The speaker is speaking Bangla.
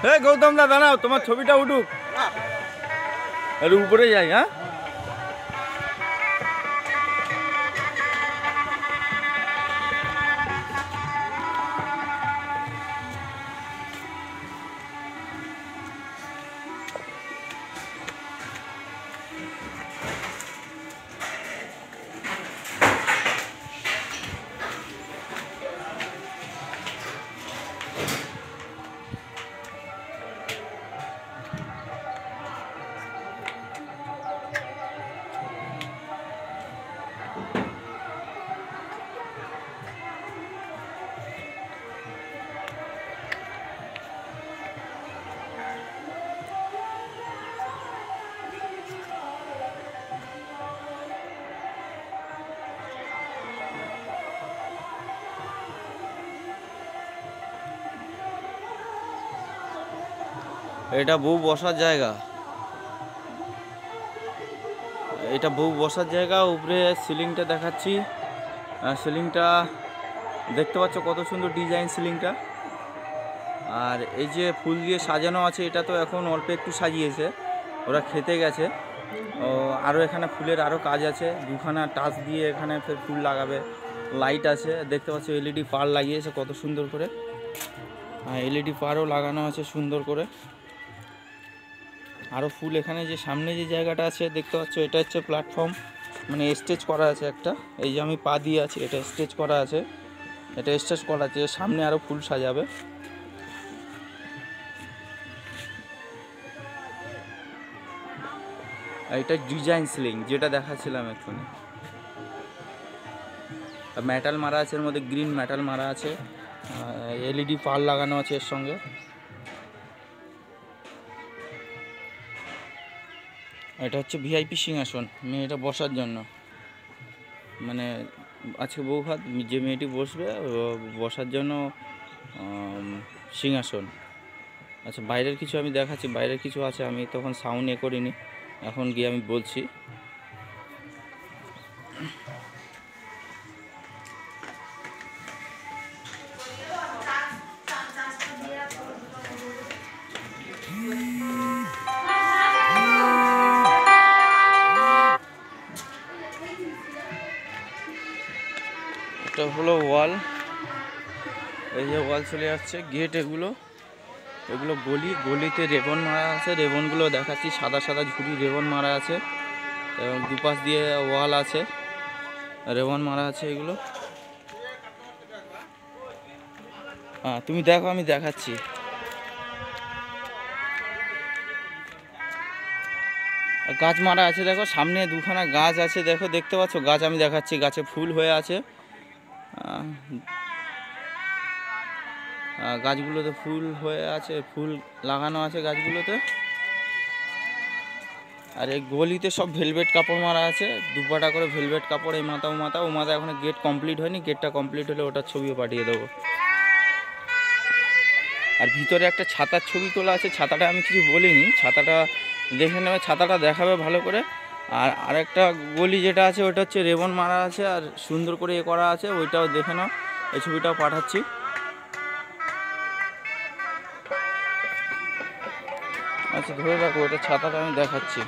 এই গৌতম দা দাঁড়াও, তোমার ছবিটা উঠুক, আর উপরে যাই। হ্যাঁ, এটা বউ বসার জায়গা, এটা বউ বসার জায়গা। উপরে সিলিংটা দেখাচ্ছি, সিলিংটা দেখতে পাচ্ছ কত সুন্দর ডিজাইন সিলিংটা। আর এই যে ফুল দিয়ে সাজানো আছে, এটা তো এখন অল্প একটু সাজিয়েছে, ওরা খেতে গেছে। আরও এখানে ফুলের আরও কাজ আছে, দুখানা টাচ দিয়ে এখানে ফের ফুল লাগাবে। লাইট আছে দেখতে পাচ্ছ, এলইডি পার লাগিয়েছে কত সুন্দর করে, এলইডি পারও লাগানো আছে সুন্দর করে। আরও ফুল এখানে যে সামনে যে জায়গাটা আছে দেখতে পাচ্ছ, এটা হচ্ছে প্ল্যাটফর্ম, মানে স্টেজ করা আছে একটা। এই যে আমি পা দিয়ে আছি, এটা স্টেজ করা আছে, এটা স্টেজ করা আছে, সামনে আরও ফুল সাজাবে। এটা ডিজাইন সিলিং যেটা দেখাচ্ছিলাম এক্ষুনি, মেটাল মারা আছে, এর মধ্যে গ্রিন মেটাল মারা আছে, এলইডি পার লাগানো আছে এর সঙ্গে। এটা হচ্ছে ভিআইপি সিংহাসন, মেয়েটা বসার জন্য, মানে আজকে বউ ভাত, যে মেয়েটি বসবে বসার জন্য সিংহাসন। আচ্ছা, বাইরের কিছু আমি দেখাচ্ছি, বাইরের কিছু আছে, আমি তখন সাউন্ড করিনি, এখন গিয়ে আমি বলছি। এটা হলো ওয়াল, এই যে ওয়াল চলে যাচ্ছে, গেট এগুলো গলিতে রেবন মারা আছে, রেবনগুলো দেখাচ্ছি, সাদা সাদা ঝুড়ি রেবন মারা আছে, এবং দুপাশ দিয়ে ওয়াল আছে, রেবন মারা আছে এগুলো। তুমি দেখো, আমি দেখাচ্ছি। গাছ মারা আছে দেখো, সামনে দুখানা গাছ আছে, দেখো দেখতে পাচ্ছ গাছ, আমি দেখাচ্ছি, গাছে ফুল হয়ে আছে, গাছগুলোতে ফুল হয়ে আছে, ফুল লাগানো আছে গাছগুলোতে। আর এই গলিতে সব ভেলভেট কাপড় মারা আছে, দুপাটা করে ভেলভেট কাপড়, এই মাথা ও মাথা এখন গেট কমপ্লিট হয়নি, গেটটা কমপ্লিট হলে ওটার ছবিও পাঠিয়ে দেবো। আর ভিতরে একটা ছাতার ছবি তোলা আছে, ছাতাটা আমি কিছু বলিনি, ছাতাটা দেখে নেবে, ছাতাটা দেখাবে ভালো করে। আর আরেকটা গলি যেটা আছে ওটা হচ্ছে রেবন মারা আছে আর সুন্দর করে করা আছে, ওইটাও দেখে নাও, এই ছবিটাও পাঠাচ্ছি। আচ্ছা, ধরে রাখো, ওটা ছাতাটা আমি দেখাচ্ছি।